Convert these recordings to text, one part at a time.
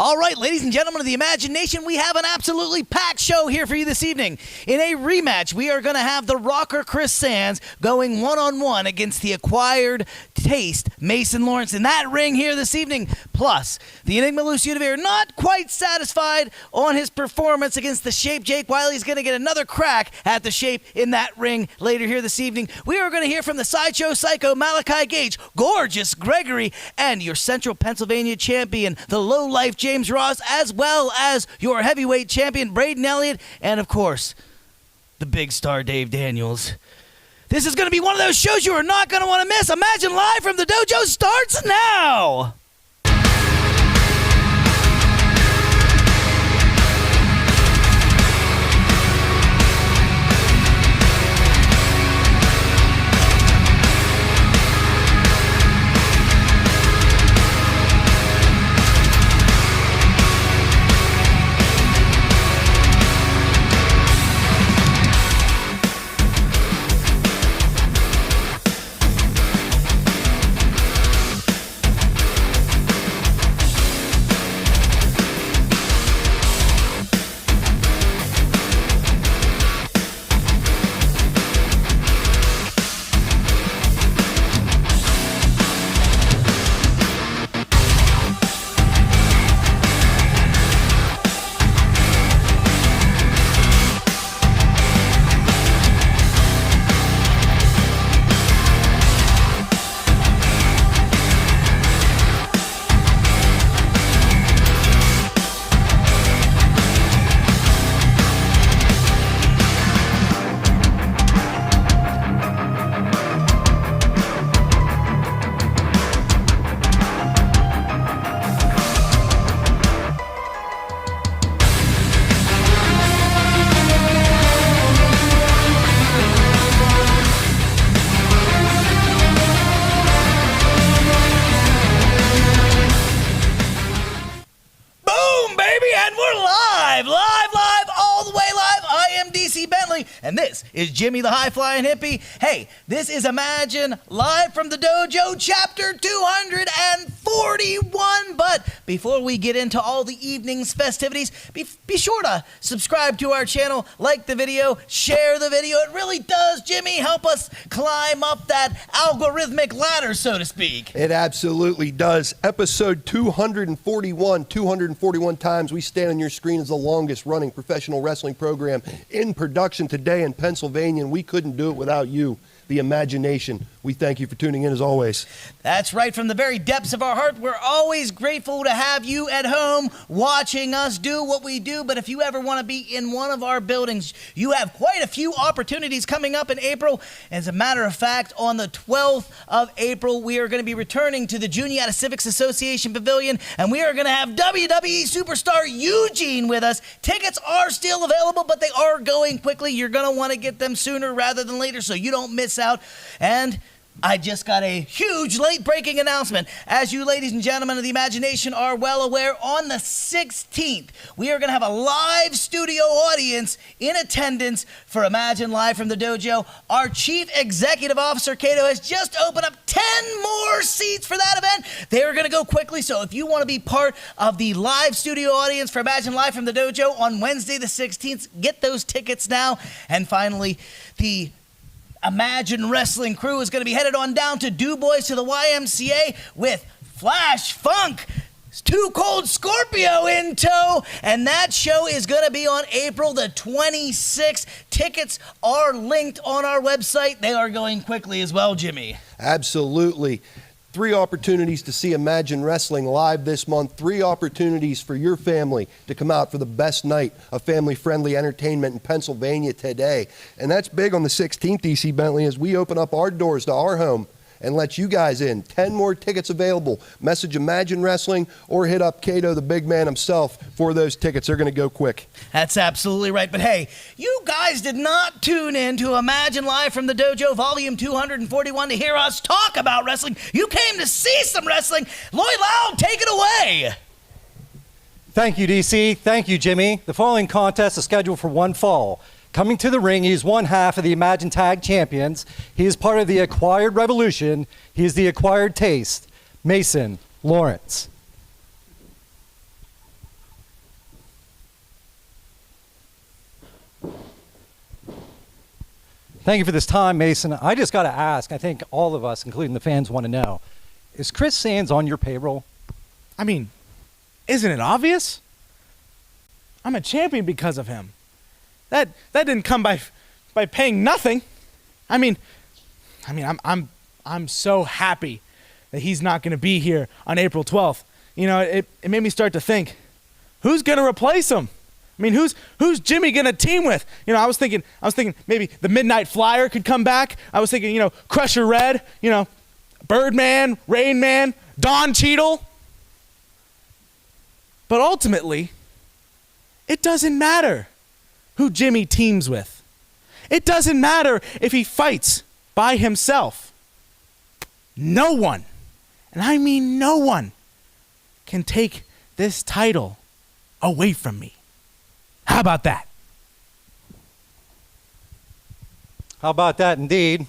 All right, ladies and gentlemen of the Imagination, we have an absolutely packed show here for you this evening. In a rematch, we are going to have the rocker Chris Sands going one-on-one against the acquired taste Mason Lawrence in that ring here this evening. Plus, the Enigma Lucio Deveer, not quite satisfied on his performance against the Shape Jake Wiley. He's going to get another crack at the Shape in that ring later here this evening. We are going to hear from the Sideshow Psycho Malachi Gage, gorgeous Gregory, and your Central Pennsylvania champion, the low-life James Ross, as well as your heavyweight champion, Braden Elliott, and, of course, the big star, Dave Daniels. This is going to be one of those shows you are not going to want to miss. Imagine Live from the Dojo starts now. DC Bentley, and this is Jimmy the High Flying Hippie. Hey, this is Imagine Live from the Dojo, Chapter 241. But before we get into all the evening's festivities, be sure to subscribe to our channel, like the video, share the video. It really does, Jimmy, help us climb up that algorithmic ladder, so to speak. It absolutely does. Episode 241 times we stand on your screen as the longest running professional wrestling program in production today in Pennsylvania, and we couldn't do it without you, the Imagination. We thank you for tuning in as always. That's right. From the very depths of our heart, we're always grateful to have you at home watching us do what we do. But if you ever want to be in one of our buildings, you have quite a few opportunities coming up in April. As a matter of fact, on the 12th of April, we are going to be returning to the Juniata Civics Association Pavilion, and we are going to have WWE superstar Eugene with us. Tickets are still available, but they are going quickly. You're going to want to get them sooner rather than later so you don't miss out. And I just got a huge late-breaking announcement. As you ladies and gentlemen of the Imagination are well aware, on the 16th, we are going to have a live studio audience in attendance for Imagine Live from the Dojo. Our Chief Executive Officer, Cato, has just opened up 10 more seats for that event. They are going to go quickly, so if you want to be part of the live studio audience for Imagine Live from the Dojo on Wednesday the 16th, get those tickets now. And finally, the Imagine Wrestling crew is going to be headed on down to Du Bois to the YMCA with Flash Funk, Too Cold Scorpio in tow, and that show is going to be on April the 26th. Tickets are linked on our website. They are going quickly as well, Jimmy. Absolutely. 3 opportunities to see Imagine Wrestling live this month. 3 opportunities for your family to come out for the best night of family-friendly entertainment in Pennsylvania today. And that's big on the 16th, DC Bentley, as we open up our doors to our home and let you guys in. 10 more tickets available. Message Imagine Wrestling or hit up Cato, the big man himself, for those tickets. They're going to go quick. That's absolutely right. But hey, you guys did not tune in to Imagine Live from the Dojo, Volume 241, to hear us talk about wrestling. You came to see some wrestling. Lloyd Loud, take it away. Thank you, DC. Thank you, Jimmy. The following contest is scheduled for one fall. Coming to the ring, he is one half of the Imagine Tag Champions. He is part of the Acquired Revolution. He is the Acquired Taste, Mason Lawrence. Thank you for this time, Mason. I just got to ask, I think all of us, including the fans, want to know, is Chris Sands on your payroll? I mean, isn't it obvious? I'm a champion because of him. That didn't come by paying nothing. I'm so happy that he's not going to be here on April 12th. You know, it made me start to think, who's going to replace him? I mean, who's Jimmy going to team with? You know, I was thinking maybe the Midnight Flyer could come back. I was thinking, Crusher Red, Birdman, Rain Man, Don Cheadle. But ultimately, it doesn't matter who Jimmy teams with. It doesn't matter if he fights by himself. No one, and I mean no one, can take this title away from me. How about that? How about that, indeed?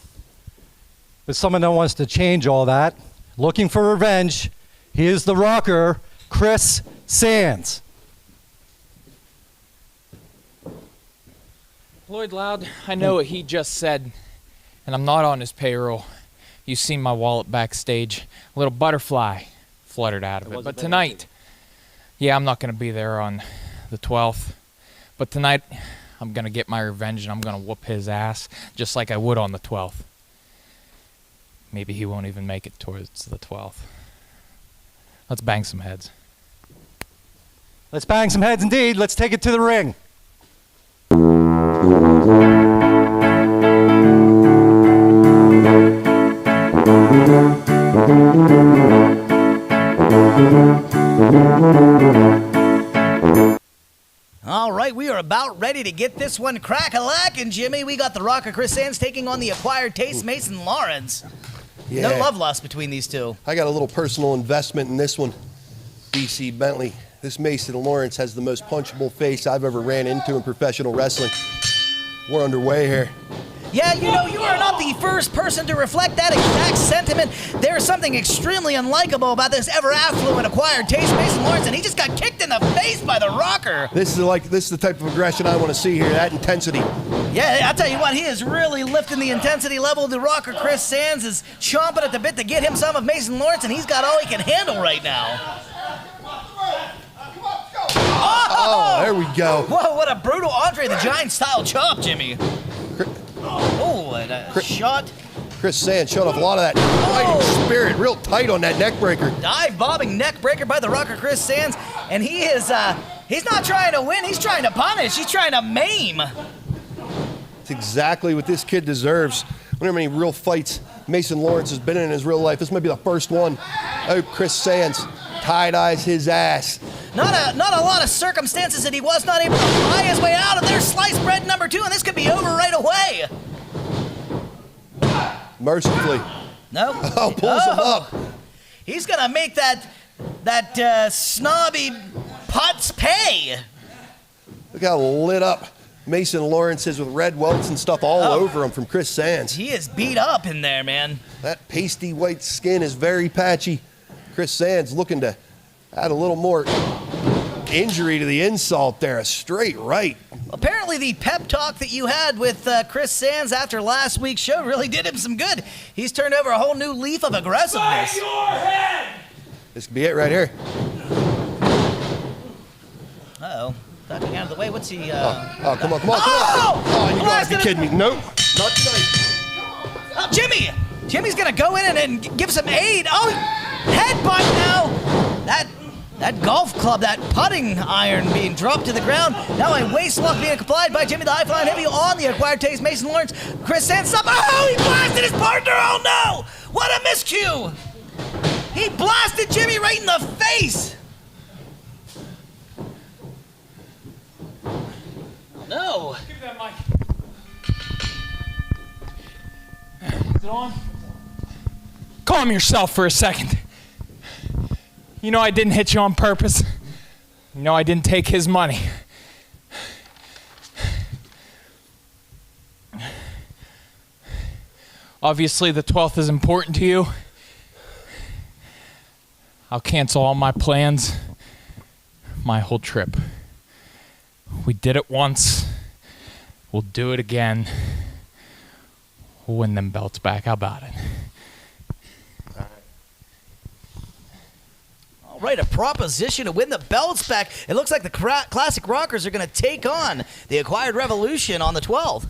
But someone that wants to change all that, looking for revenge, he is the rocker, Chris Sands. Lloyd Loud, I know what he just said, and I'm not on his payroll. You seen my wallet backstage. A little butterfly fluttered out of it. But tonight, yeah, I'm not going to be there on the 12th. But tonight, I'm going to get my revenge, and I'm going to whoop his ass, just like I would on the 12th. Maybe he won't even make it towards the 12th. Let's bang some heads. Let's bang some heads, indeed. Let's take it to the ring. All right, we are about ready to get this one crack-a-lackin', Jimmy. We got the rocker Chris Sands taking on the acquired taste Mason Lawrence. Yeah. No love lost between these two. I got a little personal investment in this one, DC Bentley. This Mason Lawrence has the most punchable face I've ever ran into in professional wrestling. We're underway here. Yeah, you are not the first person to reflect that exact sentiment. There's something extremely unlikable about this ever-affluent acquired taste Mason Lawrence, and he just got kicked in the face by the rocker. This is the type of aggression I want to see here, that intensity. Yeah, I'll tell you what, he is really lifting the intensity level. The rocker Chris Sands is chomping at the bit to get him some of Mason Lawrence, and he's got all he can handle right now. Oh, there we go. Whoa, what a brutal Andre the Giant-style chop, Jimmy. Oh, and a shot. Chris Sands showed off a lot of that fighting spirit, real tight on that neck breaker. Dive-bobbing neck breaker by the rocker Chris Sands, and he is, he's not trying to win, he's trying to punish, he's trying to maim. That's exactly what this kid deserves. I wonder how many real fights Mason Lawrence has been in his real life. This might be the first one. I hope Chris Sands tie-dyes his ass. Not a lot of circumstances that he was not able to pry his way out of there. Sliced bread number 2, and this could be over right away. Mercifully. No. Oh, pulls him up. He's gonna make that snobby putz pay. Look how lit up Mason Lawrence is with red welts and stuff all over him from Chris Sands. He is beat up in there, man. That pasty white skin is very patchy. Chris Sands looking to add a little more injury to the insult there, a straight right. Apparently the pep talk that you had with Chris Sands after last week's show really did him some good. He's turned over a whole new leaf of aggressiveness. Your head! This could be it right here. Uh-oh. Ducking out of the way. What's he, Oh, come on. Oh! Oh, you gotta be kidding me. Nope, not tonight. Oh, Jimmy! Jimmy's gonna go in and give some aid. Oh, headbutt now! That golf club, that putting iron being dropped to the ground. Now a waist lock being applied by Jimmy the High-Flying Heavy on the acquired taste Mason Lawrence. Chris Sands up. Oh, he blasted his partner. Oh, no! What a miscue! He blasted Jimmy right in the face. No. Give me that mic. Is it on? Calm yourself for a second. You know I didn't hit you on purpose. You know I didn't take his money. Obviously the 12th is important to you. I'll cancel all my plans, my whole trip. We did it once. We'll do it again. we'll win them belts back. How about it? All right, a proposition to win the belts back. It looks like the Classic Rockers are going to take on the Acquired Revolution on the 12th.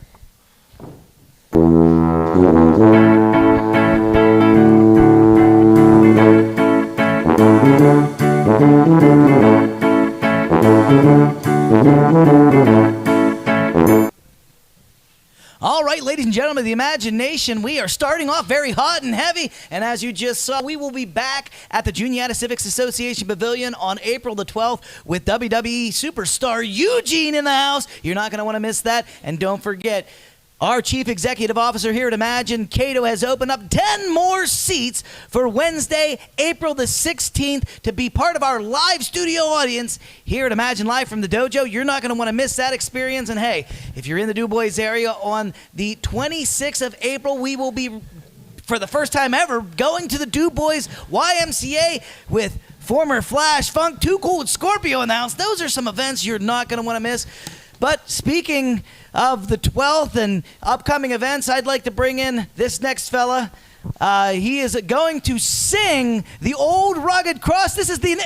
All right, ladies and gentlemen of the imagination, we are starting off very hot and heavy, and as you just saw, we will be back at the Juniata Civics Association Pavilion on April the 12th with WWE superstar Eugene in the house. You're not going to want to miss that, and don't forget, our Chief Executive Officer here at Imagine, Cato, has opened up 10 more seats for Wednesday, April the 16th to be part of our live studio audience here at Imagine Live from the Dojo. You're not going to want to miss that experience. And hey, if you're in the DuBois area on the 26th of April, we will be, for the first time ever, going to the DuBois YMCA with former Flash Funk, Too Cool with Scorpio in the house. Those are some events you're not going to want to miss. But speaking of the 12th and upcoming events, I'd like to bring in this next fella. He is going to sing the Old Rugged Cross. This is the...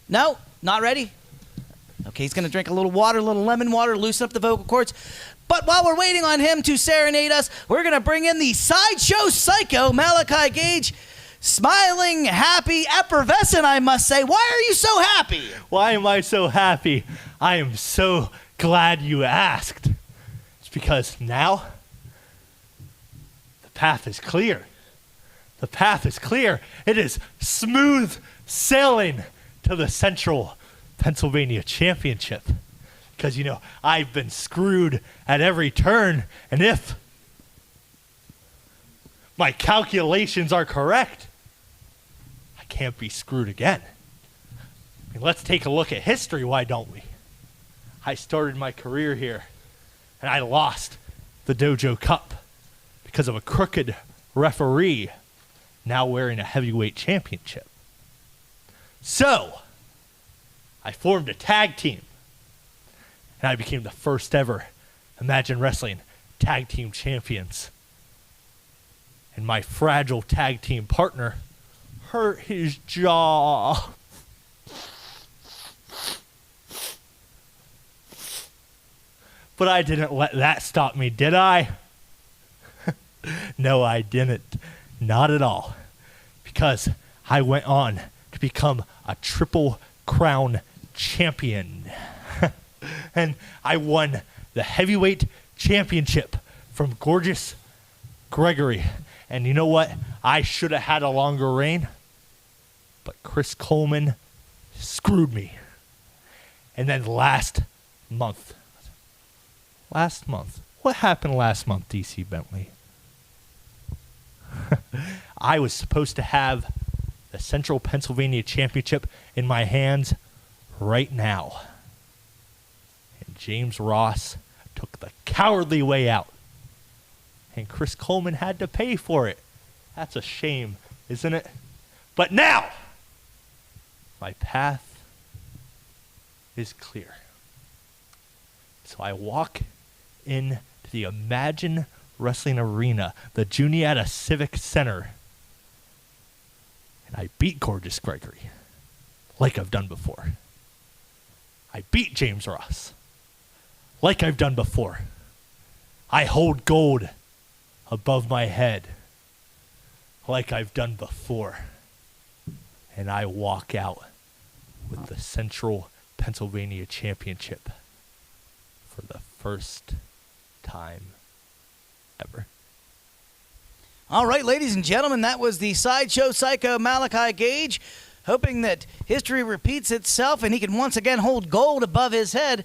No, not ready? Okay, he's going to drink a little water, a little lemon water, loosen up the vocal cords. But while we're waiting on him to serenade us, we're going to bring in the Sideshow Psycho, Malachi Gage. Smiling, happy, effervescent, I must say. Why are you so happy? Why am I so happy? I am so glad you asked. It's because now the path is clear. The path is clear. It is smooth sailing to the Central Pennsylvania Championship. Because, you know, I've been screwed at every turn, and if my calculations are correct, I can't be screwed again. I mean, let's take a look at history, why don't we? I started my career here, and I lost the Dojo Cup because of a crooked referee now wearing a heavyweight championship. So, I formed a tag team, and I became the first ever Imagine Wrestling Tag Team Champions. And my fragile tag team partner hurt his jaw. But I didn't let that stop me, did I? No, I didn't. Not at all. Because I went on to become a Triple Crown champion. And I won the heavyweight championship from gorgeous Gregory. And you know what? I should have had a longer reign. But Chris Coleman screwed me. And then last month, what happened last month, DC Bentley? I was supposed to have the Central Pennsylvania Championship in my hands right now. And James Ross took the cowardly way out. And Chris Coleman had to pay for it. That's a shame, isn't it? But now, my path is clear. So I walk into the Imagine Wrestling Arena, the Juniata Civic Center, and I beat gorgeous Gregory, like I've done before. I beat James Ross, like I've done before. I hold gold above my head, like I've done before. And I walk out with the Central Pennsylvania Championship for the first time ever. All right, ladies and gentlemen, that was the Sideshow Psycho Malachi Gage, hoping that history repeats itself and he can once again hold gold above his head,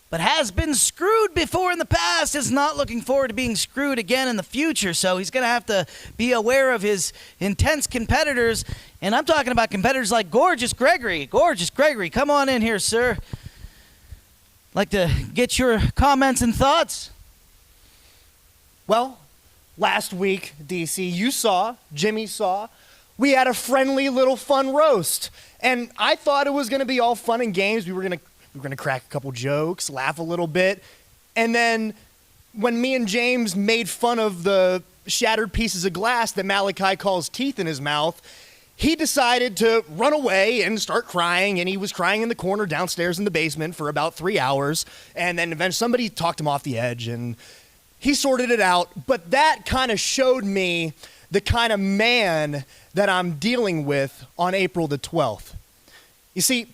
but has been screwed before in the past, is not looking forward to being screwed again in the future, so he's going to have to be aware of his intense competitors, and I'm talking about competitors like Gorgeous Gregory. Gorgeous Gregory, come on in here, sir. Like to get your comments and thoughts? Well, last week, DC, you saw, Jimmy saw, we had a friendly little fun roast. And I thought it was going to be all fun and games. We were going to crack a couple jokes, laugh a little bit. And then when me and James made fun of the shattered pieces of glass that Malachi calls teeth in his mouth, he decided to run away and start crying, and he was crying in the corner downstairs in the basement for about 3 hours, and then eventually somebody talked him off the edge, and he sorted it out. But that kind of showed me the kind of man that I'm dealing with on April the 12th. You see,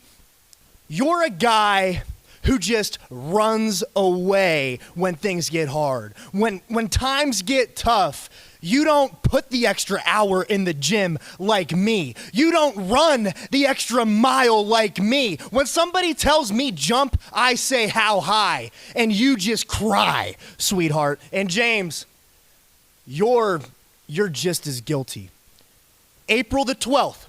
you're a guy who just runs away when things get hard. When times get tough, you don't put the extra hour in the gym like me. You don't run the extra mile like me. When somebody tells me jump, I say how high, and you just cry, sweetheart. And James, you're just as guilty. April the 12th,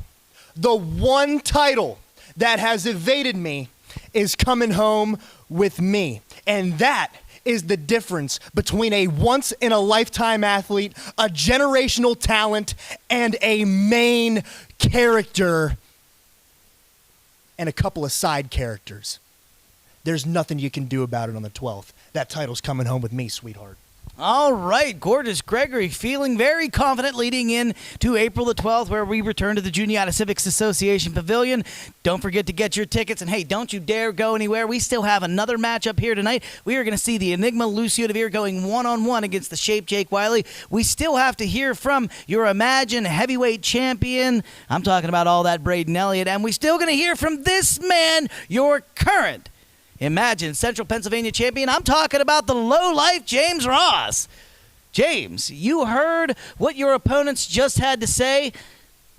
the one title that has evaded me is coming home with me. And that is the difference between a once-in-a-lifetime athlete, a generational talent, and a main character, and a couple of side characters. There's nothing you can do about it on the 12th. That title's coming home with me, sweetheart. All right, gorgeous Gregory, feeling very confident leading in to April the 12th, where we return to the Juniata Civics Association Pavilion. Don't forget to get your tickets, and hey, don't you dare go anywhere. We still have another matchup here tonight. We are going to see the Enigma Lucio Deveer going one-on-one against the Shape Jake Wiley. We still have to hear from your Imagine heavyweight champion. I'm talking about all that Braden Elliott, and we're still going to hear from this man, your current Imagine Central Pennsylvania champion. I'm talking about the low-life James Ross. James, you heard what your opponents just had to say.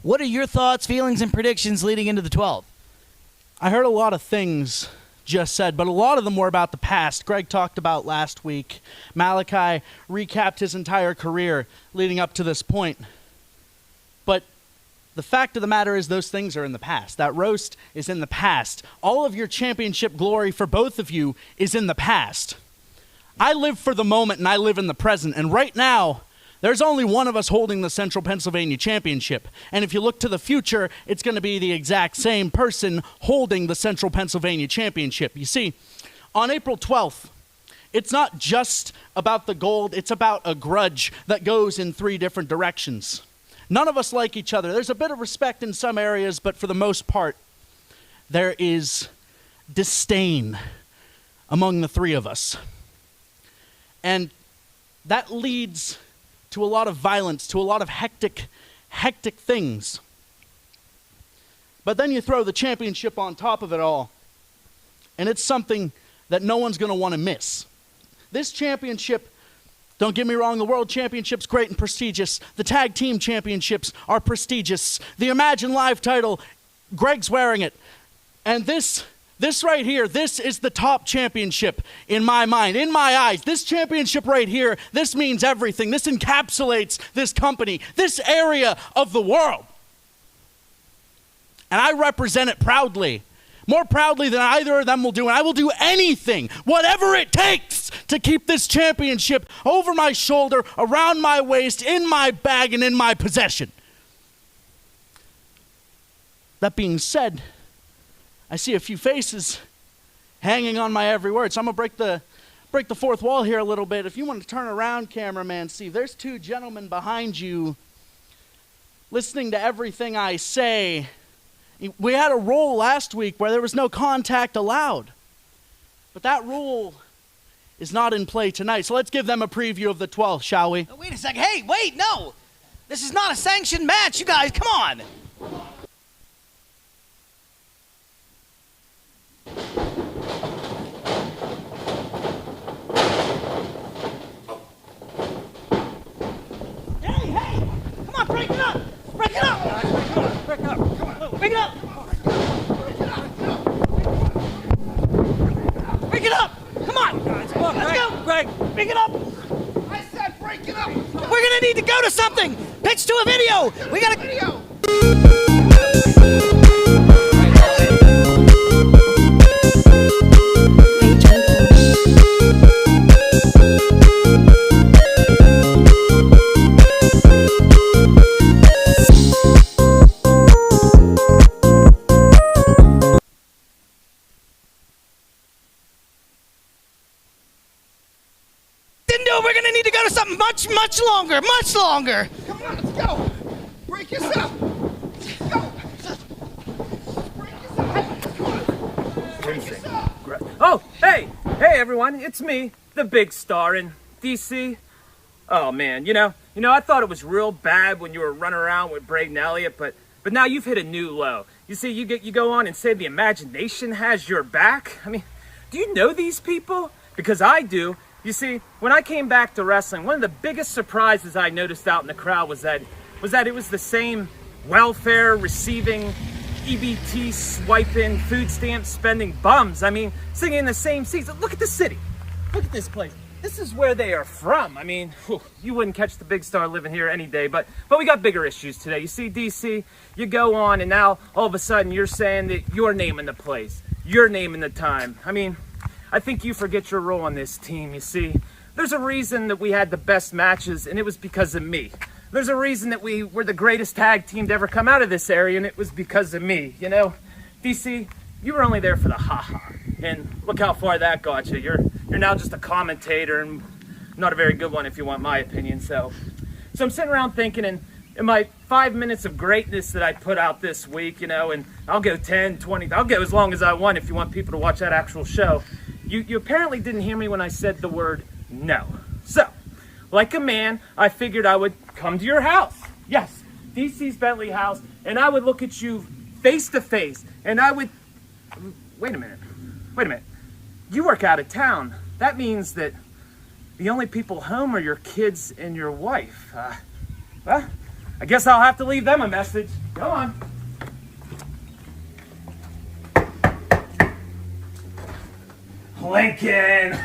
What are your thoughts, feelings, and predictions leading into the 12th? I heard a lot of things just said, but a lot of them were about the past. Greg talked about last week. Malachi recapped his entire career leading up to this point. But the fact of the matter is those things are in the past. That roast is in the past. All of your championship glory for both of you is in the past. I live for the moment and I live in the present. And right now, there's only one of us holding the Central Pennsylvania Championship. And if you look to the future, it's going to be the exact same person holding the Central Pennsylvania Championship. You see, on April 12th, it's not just about the gold, it's about a grudge that goes in 3 different directions. None of us like each other. There's a bit of respect in some areas, but for the most part, there is disdain among the 3 of us. And that leads to a lot of violence, to a lot of hectic things. But then you throw the championship on top of it all, and it's something that no one's going to want to miss. This championship, don't get me wrong, the World Championship's great and prestigious. The Tag Team Championships are prestigious. The Imagine Live title, Greg's wearing it. And this right here, this is the top championship in my mind, in my eyes. This championship right here, this means everything. This encapsulates this company, this area of the world. And I represent it proudly. More proudly than either of them will do, and I will do anything, whatever it takes, to keep this championship over my shoulder, around my waist, in my bag, and in my possession. That being said, I see a few faces hanging on my every word, so I'm going to break the fourth wall here a little bit. If you want to turn around, cameraman Steve, there's 2 gentlemen behind you listening to everything I say. We had a rule last week where there was no contact allowed. But that rule is not in play tonight. So let's give them a preview of the 12th, shall we? Oh, wait a second. Hey, wait, no. This is not a sanctioned match, you guys. Come on. Hey. Come on, break it up. Break it up. Break it up. Come on. Break it up. Break it up. Come on. Guys, come on. Let's go. Greg, break it up. I said break it up. We're going to need to go to something. Pitch to a video. We got to Video. into Lucio, we're gonna need to go to something much, much longer, much longer. Come on, let's go. Break yourself. Go. Break yourself. Come on. Break yourself. Oh, hey, everyone, it's me, the big star in DC. Oh man, you know, I thought it was real bad when you were running around with Braden Elliott, but now you've hit a new low. You see, you go on and say the imagination has your back. I mean, do you know these people? Because I do. You see, when I came back to wrestling, one of the biggest surprises I noticed out in the crowd was that it was the same welfare receiving, EBT swiping, food stamp spending bums. I mean, singing in the same seats. Look at the city. Look at this place. This is where they are from. I mean, you wouldn't catch the big star living here any day, but we got bigger issues today. You see, DC, you go on and now all of a sudden you're saying that you're naming the place. You're naming the time. I mean, I think you forget your role on this team, you see. There's a reason that we had the best matches, and it was because of me. There's a reason that we were the greatest tag team to ever come out of this area, and it was because of me, you know? DC, you were only there for the ha-ha, and look how far that got you. You're now just a commentator, and not a very good one if you want my opinion, so I'm sitting around thinking, and in my 5 minutes of greatness that I put out this week, you know, and I'll go 10, 20, I'll go as long as I want if you want people to watch that actual show. You apparently didn't hear me when I said the word no. So, like a man, I figured I would come to your house. Yes, DC's Bentley house, and I would look at you face to face, and I would... Wait a minute. You work out of town. That means that the only people home are your kids and your wife. Well, I guess I'll have to leave them a message. Go on. Lincoln!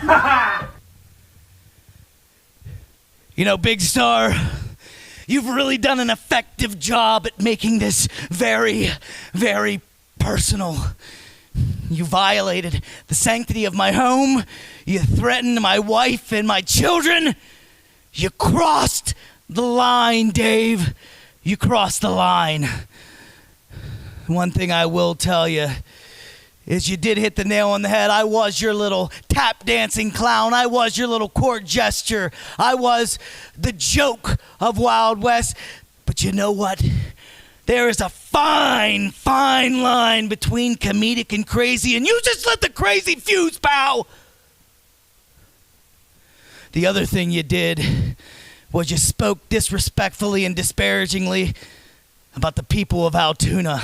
You know, Big Star, you've really done an effective job at making this very, very personal. You violated the sanctity of my home. You threatened my wife and my children. You crossed the line, Dave. You crossed the line. One thing I will tell you is you did hit the nail on the head. I was your little tap dancing clown. I was your little court gesture. I was the joke of Wild West. But you know what? There is a fine, fine line between comedic and crazy, and you just let the crazy fuse, pal. The other thing you did was you spoke disrespectfully and disparagingly about the people of Altoona.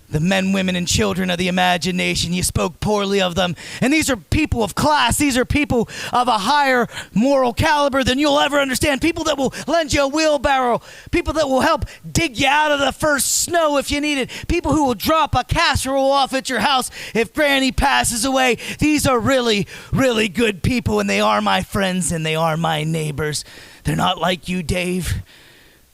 The men, women, and children of the imagination. You spoke poorly of them. And these are people of class. These are people of a higher moral caliber than you'll ever understand. People that will lend you a wheelbarrow. People that will help dig you out of the first snow if you need it. People who will drop a casserole off at your house if Granny passes away. These are really, really good people, and they are my friends, and they are my neighbors. They're not like you, Dave.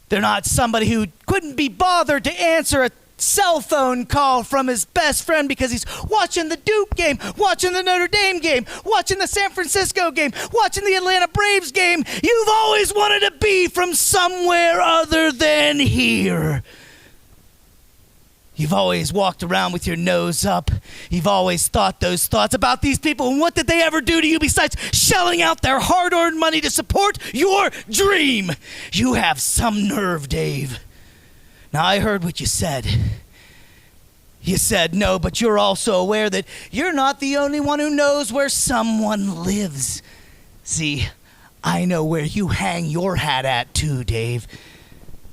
They're not somebody who couldn't be bothered to answer a cell phone call from his best friend because he's watching the Duke game, watching the Notre Dame game, watching the San Francisco game, watching the Atlanta Braves game. You've always wanted to be from somewhere other than here. You've always walked around with your nose up. You've always thought those thoughts about these people, and what did they ever do to you besides shelling out their hard-earned money to support your dream? You have some nerve, Dave. Now, I heard what you said. You said no, but you're also aware that you're not the only one who knows where someone lives. See, I know where you hang your hat at too, Dave.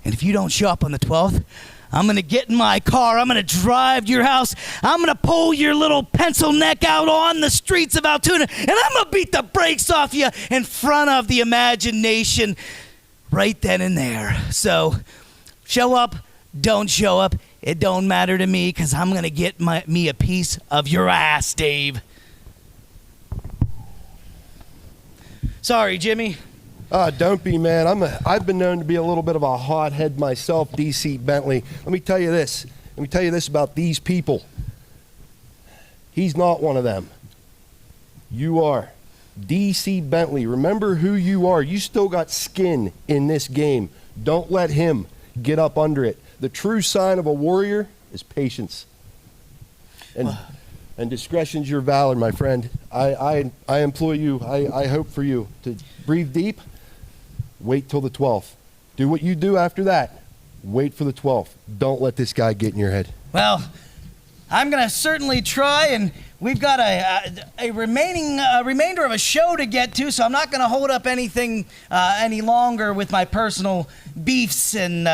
And if you don't show up on the 12th, I'm going to get in my car. I'm going to drive to your house. I'm going to pull your little pencil neck out on the streets of Altoona, and I'm going to beat the brakes off you in front of the imagination right then and there. So, show up, don't show up. It don't matter to me because I'm going to get me a piece of your ass, Dave. Sorry, Jimmy. Don't be, man. I've been known to be a little bit of a hothead myself, DC Bentley. Let me tell you this. About these people. He's not one of them. You are. DC Bentley, remember who you are. You still got skin in this game. Don't let him get up under it. The true sign of a warrior is patience. And And discretion's your valor, my friend. I implore you, I hope for you to breathe deep, wait till the 12th. Do what you do after that. Wait for the 12th. Don't let this guy get in your head. Well, I'm going to certainly try, and we've got a remainder of a show to get to, so I'm not going to hold up anything any longer with my personal beefs and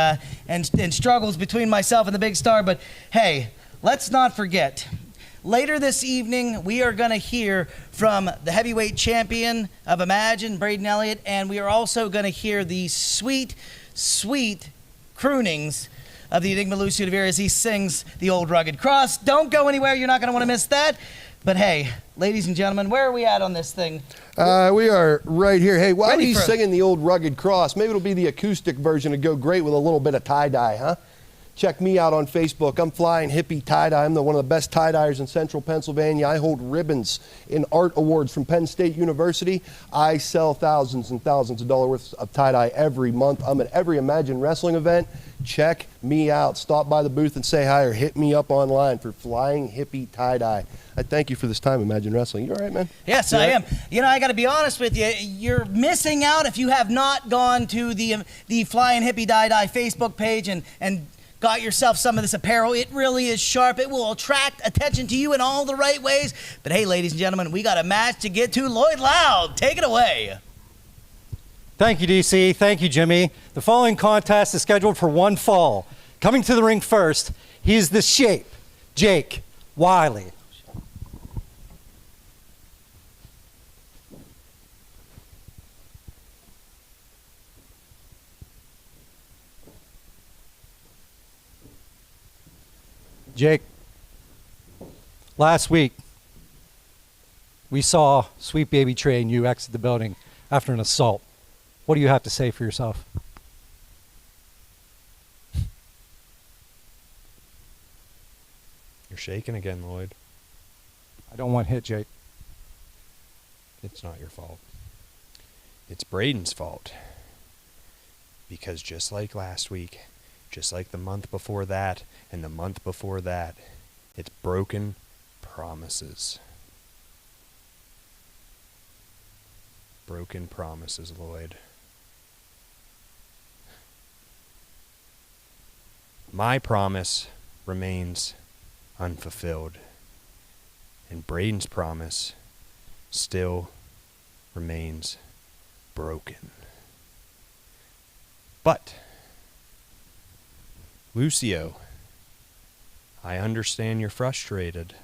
struggles between myself and the Big Star. But hey, let's not forget, later this evening, we are going to hear from the heavyweight champion of Imagine, Braden Elliott, and we are also going to hear the sweet, sweet croonings of the Enigma Lucio Deveer as he sings the Old Rugged Cross. Don't go anywhere. You're not going to want to miss that. But hey, ladies and gentlemen, where are we at on this thing? We are right here. Hey, while Ready he's for- singing the Old Rugged Cross, maybe it'll be the acoustic version to go great with a little bit of tie-dye, huh? Check me out on Facebook. I'm Flying Hippie Tie-Dye. I'm one of the best tie-dyers in central Pennsylvania. I hold ribbons in art awards from Penn State University. I sell thousands and thousands of dollars worth of tie-dye every month. I'm at every Imagine Wrestling event. Check me out. Stop by the booth and say hi, or hit me up online for Flying Hippie Tie-Dye. I thank you for this time, Imagine Wrestling. You all right, man? Yes, I am. You know, I got to be honest with you. You're missing out if you have not gone to the Flying Hippie Tie-Dye Facebook page and got yourself some of this apparel. It really is sharp. It will attract attention to you in all the right ways. But hey, ladies and gentlemen, we got a match to get to. Lloyd Loud, take it away. Thank you, DC. Thank you, Jimmy. The following contest is scheduled for one fall. Coming to the ring first, he is the Shape, Jake Wiley. Jake, last week, we saw Sweet Baby Trey and you exit the building after an assault. What do you have to say for yourself? You're shaking again, Lloyd. I don't want hit, Jake. It's not your fault. It's Braden's fault. Because just like last week, just like the month before that, and the month before that, it's broken promises. Broken promises, Lloyd. My promise remains unfulfilled, and Braden's promise still remains broken. But, Lucio, I understand you're frustrated,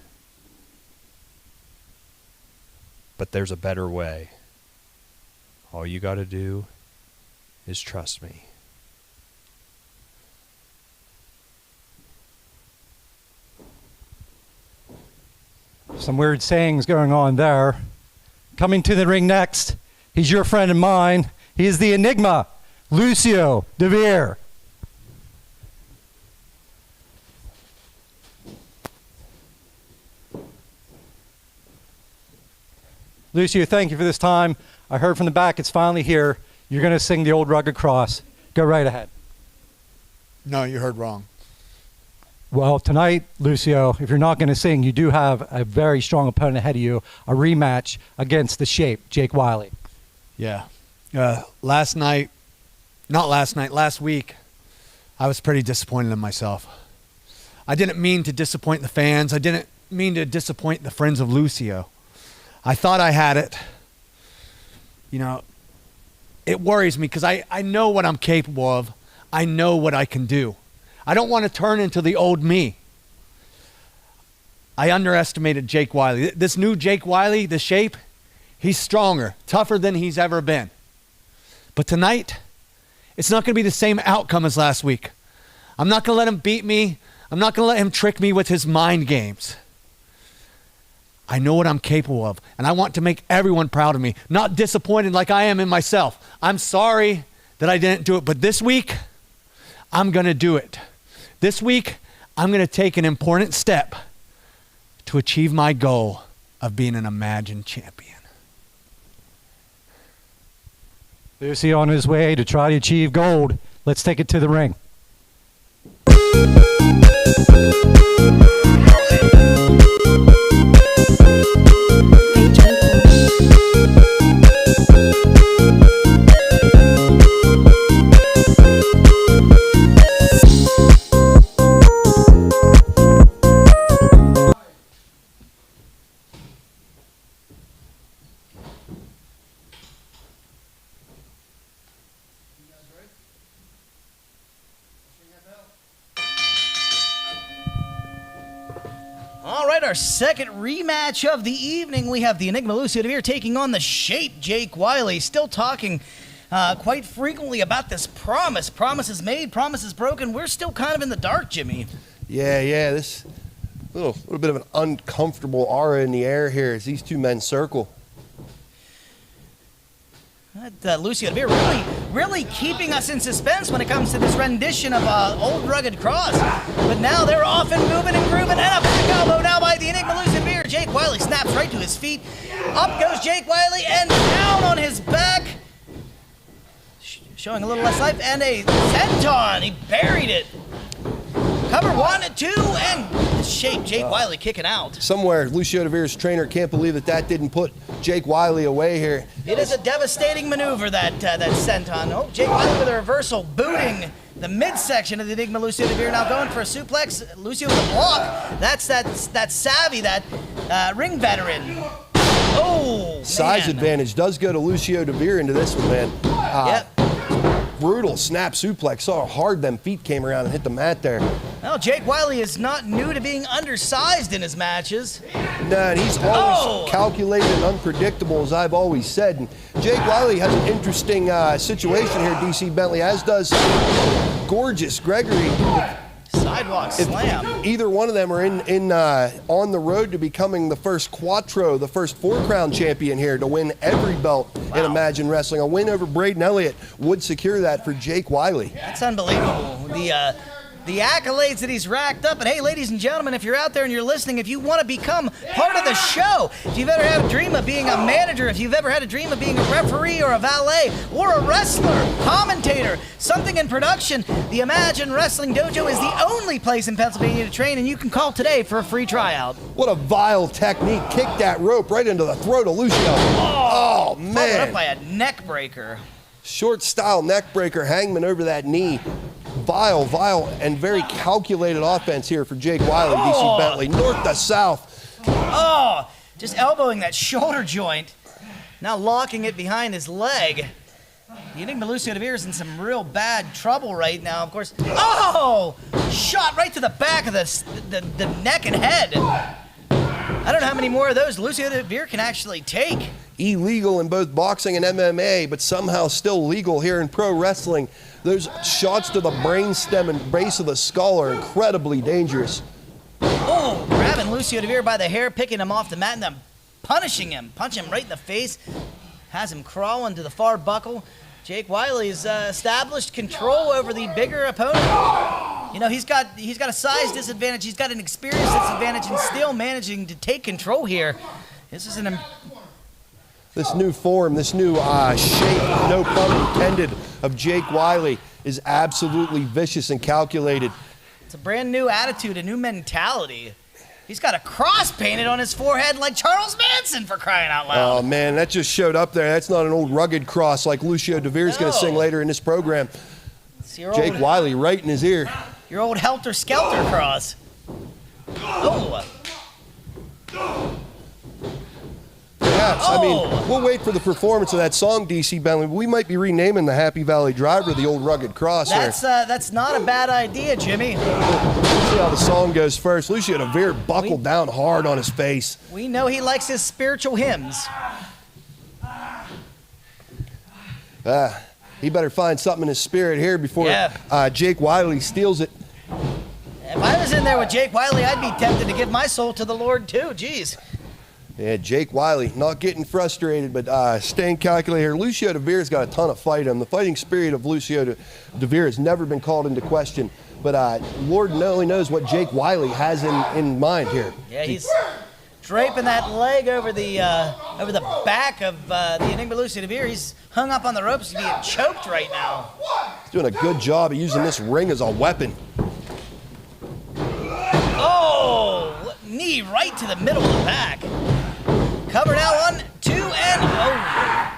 but there's a better way. All you got to do is trust me. Some weird sayings going on there. Coming to the ring next, he's your friend and mine. He is the Enigma, Lucio Deveer. Lucio, thank you for this time. I heard from the back it's finally here. You're going to sing the Old Rugged Cross. Go right ahead. No, you heard wrong. Well, tonight, Lucio, if you're not going to sing, you do have a very strong opponent ahead of you, a rematch against the Shape, Jake Wiley. Yeah. Last week, I was pretty disappointed in myself. I didn't mean to disappoint the fans. I didn't mean to disappoint the friends of Lucio. I thought I had it. You know, it worries me because I know what I'm capable of. I know what I can do. I don't want to turn into the old me. I underestimated Jake Wiley. This new Jake Wiley, the Shape, he's stronger, tougher than he's ever been. But tonight, it's not going to be the same outcome as last week. I'm not going to let him beat me. I'm not going to let him trick me with his mind games. I know what I'm capable of, and I want to make everyone proud of me, not disappointed like I am in myself. I'm sorry that I didn't do it, but this week, I'm going to do it. This week, I'm going to take an important step to achieve my goal of being an Imagine champion. Lucio on his way to try to achieve gold. Let's take it to the ring. All right, our second rematch of the evening. We have the Enigma Lucio Deveer taking on the Shape Jake Wiley. Still talking quite frequently about this promise. Promises made, promises broken. We're still kind of in the dark, Jimmy. Yeah, this little bit of an uncomfortable aura in the air here as these two men circle. Lucio Deveer really keeping us in suspense when it comes to this rendition of Old Rugged Cross. But now they're off and moving and grooving, and a big elbow now by the Enigma Lucio Deveer. Jake Wiley snaps right to his feet. Up goes Jake Wiley and down on his back. Showing a little less life, and a senton. He buried it. Cover 1, 2, and the Shape Jake Wiley kicking out. Somewhere, Lucio Deveer's trainer can't believe that didn't put Jake Wiley away here. It is a devastating maneuver, that senton. Oh, Jake Wiley with a reversal, booting the midsection of the Enigma Lucio Deveer. Now going for a suplex. Lucio with a block. That's that savvy, that ring veteran. Oh, Size man. advantage does go to Lucio Deveer into this one, man. Yep. Brutal snap suplex. Saw how hard them feet came around and hit the mat there. Well, Jake Wiley is not new to being undersized in his matches. Nah, and he's always calculated and unpredictable, as I've always said. And Jake Wiley has an interesting situation here, DC Bentley, as does gorgeous Gregory. Sidewalk slam. Either one of them are on the road to becoming the first Quattro, the first 4-crown champion here to win every belt in Imagine Wrestling. A win over Braden Elliott would secure that for Jake Wiley. That's unbelievable. The accolades that he's racked up. And hey, ladies and gentlemen, if you're out there and you're listening, if you want to become part of the show, if you've ever had a dream of being a manager, if you've ever had a dream of being a referee or a valet or a wrestler, commentator, something in production, the Imagine Wrestling Dojo is the only place in Pennsylvania to train, and you can call today for a free tryout. What a vile technique. Kick that rope right into the throat of Lucio. Oh man. Followed up by a neck breaker. Short style neck breaker, hangman over that knee. Vile, and very calculated offense here for Jake Wiley, DC Bentley. North to south. Oh, just elbowing that shoulder joint. Now locking it behind his leg. The Enigma Lucio Deveer is in some real bad trouble right now, of course. Oh! Shot right to the back of the neck and head. I don't know how many more of those Lucio Deveer can actually take. Illegal in both boxing and MMA, but somehow still legal here in pro wrestling. Those shots to the brainstem and base of the skull are incredibly dangerous. Oh, grabbing Lucio Deveer by the hair, picking him off the mat, and then punching him right in the face. Has him crawling to the far buckle. Jake Wiley's established control over the bigger opponent. You know, he's got a size disadvantage, he's got an experience disadvantage, and still managing to take control here. This is This new form, this new shape, no pun intended, of Jake Wiley is absolutely vicious and calculated. It's a brand new attitude, a new mentality. He's got a cross painted on his forehead like Charles Manson, for crying out loud. Oh man, that just showed up there. That's not an old rugged cross like Lucio Deveer's going to sing later in this program. Jake Wiley right in his ear. Your old helter-skelter cross. Oh. Perhaps. I mean, we'll wait for the performance of that song, DC Bentley. We might be renaming the Happy Valley Driver the Old Rugged Cross here. That's not a bad idea, Jimmy. Let's see how the song goes first. Lucio Deveer buckled down hard on his face. We know he likes his spiritual hymns. He better find something in his spirit here before Jake Wiley steals it. If I was in there with Jake Wiley, I'd be tempted to give my soul to the Lord too. Jeez. Yeah, Jake Wiley not getting frustrated, but staying calculated here. Lucio Deveer's got a ton of fight in him. The fighting spirit of Lucio Deveer has never been called into question. But Lord only knows what Jake Wiley has in mind here. Yeah, he's draping that leg over the back of the Enigma Lucio Deveer. He's hung up on the ropes, being choked right now. He's doing a good job of using this ring as a weapon. knee right to the middle of the back. Cover now on 2 and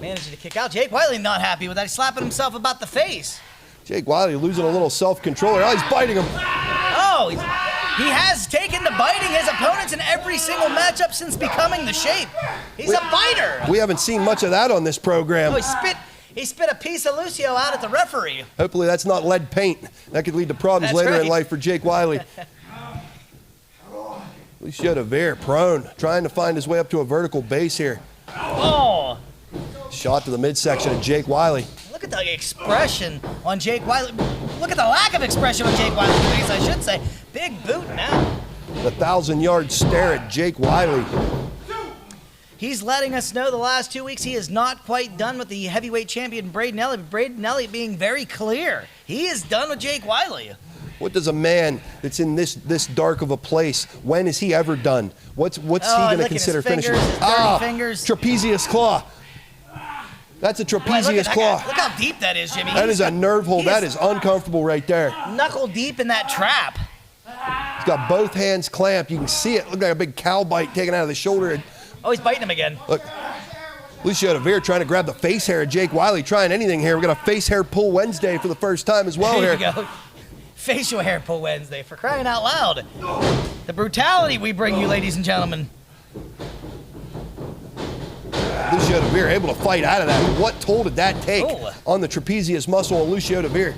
managing to kick out. Jake Wiley not happy with that. He's slapping himself about the face. Jake Wiley losing a little self-control. Oh, he's biting him. Oh, he has taken to biting his opponents in every single matchup since becoming the Shape. He's a biter. We haven't seen much of that on this program. Oh, he spit a piece of Lucio out at the referee. Hopefully that's not lead paint. That could lead to problems later in life for Jake Wiley. Lucio Deveer prone, trying to find his way up to a vertical base here. Oh. Shot to the midsection of Jake Wiley. Look at the expression on Jake Wiley. Look at the lack of expression on Jake Wiley's face, I should say. Big boot now. The 1,000-yard stare at Jake Wiley. He's letting us know the last 2 weeks he is not quite done with the heavyweight champion Braden Elliott. Braden Elliott being very clear. He is done with Jake Wiley. What does a man that's in this dark of a place, when is he ever done? What's he going to consider finishing? Fingers. Trapezius claw. That's a trapezius claw. Look how deep that is, Jimmy. That is a nerve hold. That is uncomfortable right there. Knuckle deep in that trap. He's got both hands clamped. You can see it. Look like a big cow bite taken out of the shoulder. Oh, he's biting him again. Look, Lucio Deveer trying to grab the face hair of Jake Wiley, trying anything here. We've got a face hair pull Wednesday for the first time as well there here. You go. Facial hair pull Wednesday, for crying out loud. The brutality we bring you, ladies and gentlemen. Lucio Deveer able to fight out of that. What toll did that take on the trapezius muscle of Lucio Deveer?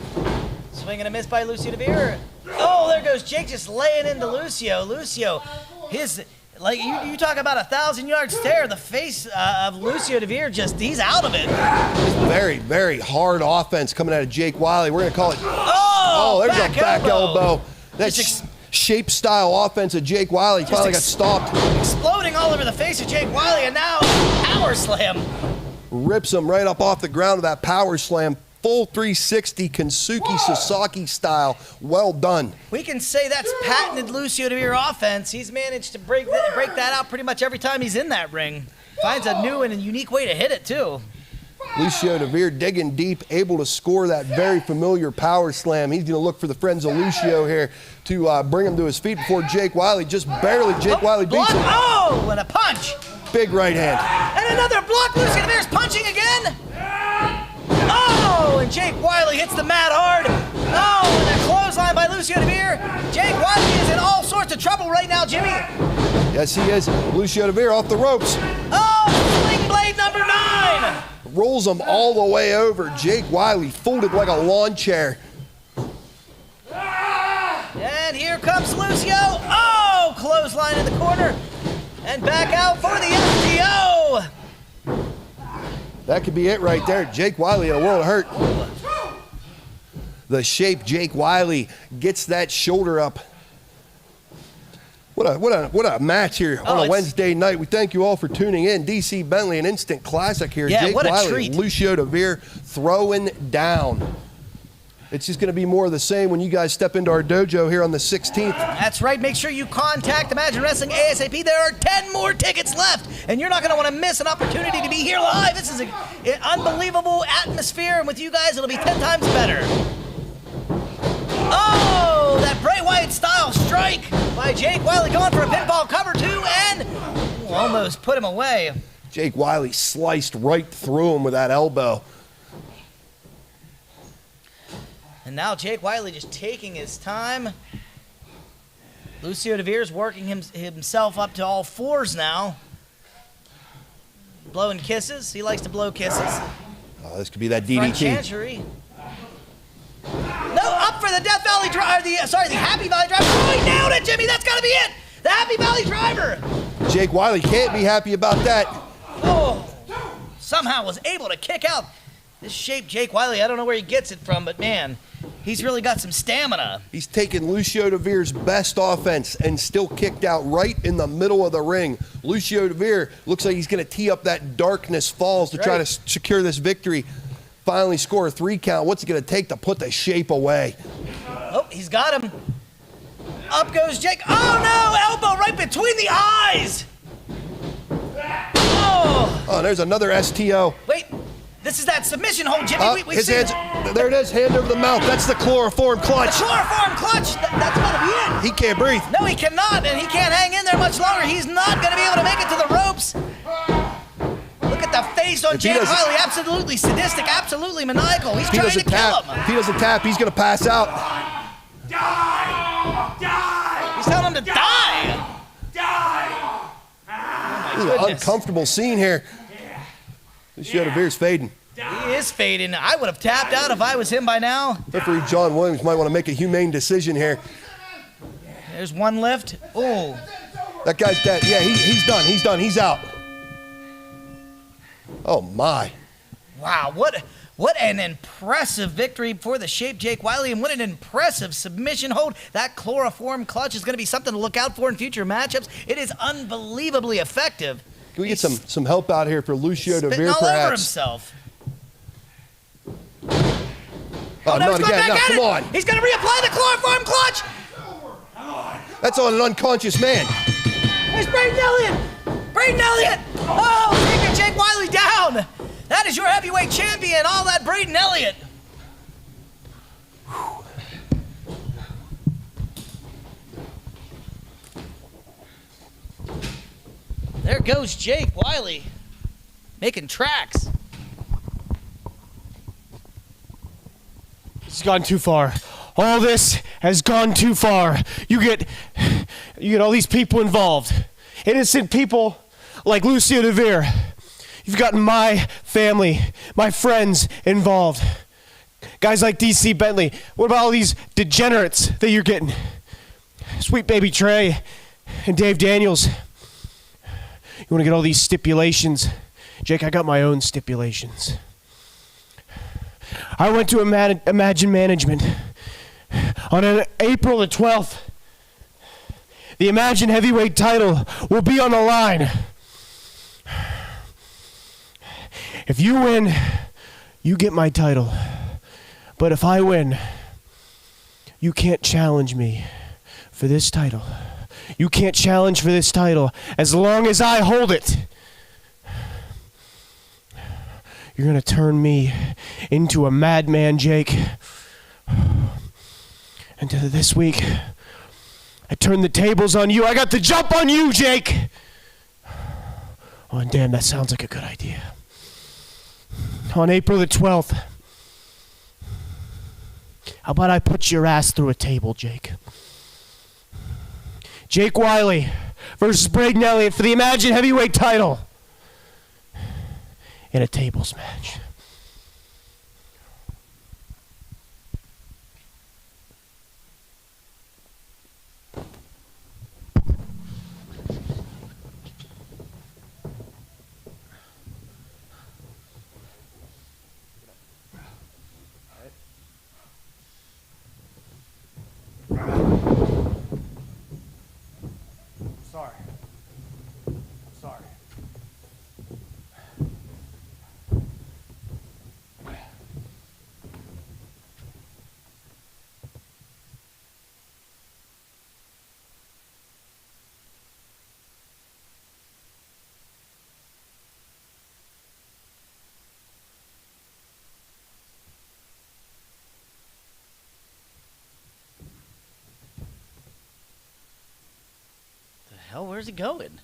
Swing and a miss by Lucio Deveer. Oh, there goes Jake just laying into Lucio. Lucio, like you talk about a 1,000-yard stare. The face of Lucio Deveer he's out of it. Very, very hard offense coming out of Jake Wiley. We're going to call it. Oh, there's a back elbow. That's shape style offense of Jake Wiley. Finally got stopped. Exploding all over the face of Jake Wiley, and now power slam. Rips him right up off the ground with that power slam. Full 360 Kensuke Sasaki style. Well done. We can say that's patented Lucio Deveer offense. He's managed to break that out pretty much every time he's in that ring. Finds a new and a unique way to hit it, too. Lucio Deveer digging deep, able to score that very familiar power slam. He's going to look for the friends of Lucio here to bring him to his feet before Jake Wiley. Just barely, Jake Wiley beats him. Oh, and a punch. Big right hand. And another block. Lucio Deveer's punching again. Oh, and Jake Wiley hits the mat hard. Oh, and a clothesline by Lucio Deveer. Jake Wiley is in all sorts of trouble right now, Jimmy. Yes, he is. Lucio Deveer off the ropes. Oh, sling blade number 9. Rolls him all the way over. Jake Wiley folded like a lawn chair. And here comes Lucio. Oh, clothesline in the corner. And back out for the FTO. That could be it right there. Jake Wiley in a world of hurt. The Shape Jake Wiley gets that shoulder up. What a match here on a Wednesday night. We thank you all for tuning in. DC Bentley, an instant classic here. Yeah, Jake what a Wiley, treat. Lucio Deveer throwing down. It's just going to be more of the same when you guys step into our dojo here on the 16th. That's right. Make sure you contact Imagine Wrestling ASAP. There are 10 more tickets left, and you're not going to want to miss an opportunity to be here live. This is an unbelievable atmosphere, and with you guys, it'll be 10 times better. Oh, that Bray Wyatt style strike by Jake Wiley going for a pinfall cover 2, and almost put him away. Jake Wiley sliced right through him with that elbow. And now Jake Wiley just taking his time. Lucio Deveer's working himself up to all fours now. Blowing kisses. He likes to blow kisses. Oh, this could be that Front DDT. chancery. No, up for the Death Valley Driver. The Happy Valley Driver. Oh, he nailed it, Jimmy. That's got to be it. The Happy Valley Driver. Jake Wiley can't be happy about that. Oh, somehow was able to kick out this Shape Jake Wiley. I don't know where he gets it from, but man, he's really got some stamina. He's taken Lucio Deveer's best offense and still kicked out right in the middle of the ring. Lucio Deveer looks like he's going to tee up that Darkness Falls to try to secure this victory. Finally score a 3 count. What's it going to take to put the Shape away? Oh, he's got him. Up goes Jake. Oh no, elbow right between the eyes. Oh, there's another STO. wait. This is that submission hold, Jimmy. We his see hands, there it is, hand over the mouth. That's the chloroform the clutch. chloroform clutch. That's going to be it. He can't breathe. No, he cannot, and he can't hang in there much longer. He's not going to be able to make it to the ropes. Look at the face on If he Jake doesn't- Wiley. Absolutely sadistic, absolutely maniacal. He's If he trying to doesn't kill tap, him. if he doesn't tap, he's going to pass out. He's telling him to die. This is an uncomfortable scene here. Lucio Deveer's fading. He is fading. I would have tapped out if I was him by now. Referee John Williams might want to make a humane decision here. There's one lift. Oh, That guy's dead. Yeah, he's done. He's done. He's out. Oh, my. wow. What an impressive victory for the Shape Jake Wiley, and what an impressive submission hold. That chloroform clutch is going to be something to look out for in future matchups. It is unbelievably effective. Can we get some help out here for Lucio Spitting Deveer, all over perhaps? himself. Oh, no, not he's going again. back No, at come it. on. He's going to reapply the chloroform clutch. That's on an unconscious man. There's Braden Elliott. Braden Elliott. Oh, taking Jake Wiley down. That is your heavyweight champion, all that Braden Elliott. There goes Jake Wiley, making tracks. It's gone too far. All this has gone too far. You get all these people involved. Innocent people like Lucio Deveer. You've gotten my family, my friends involved. Guys like DC Bentley. What about all these degenerates that you're getting? Sweet Baby Trey and Dave Daniels. You want to get all these stipulations? Jake, I got my own stipulations. I went to Imagine Management on April the 12th. The Imagine Heavyweight title will be on the line. If you win, you get my title. But if I win, you can't challenge me for this title. You can't challenge for this title as long as I hold it. You're going to turn me into a madman, Jake. And this week, I turned the tables on you. I got the jump on you, Jake. Oh, damn, that sounds like a good idea. On April the 12th, how about I put your ass through a table, Jake? Jake Wiley versus Braden Elliott for the Imagine Heavyweight title in a tables match. Sorry. I'm sorry. The hell, where's he going?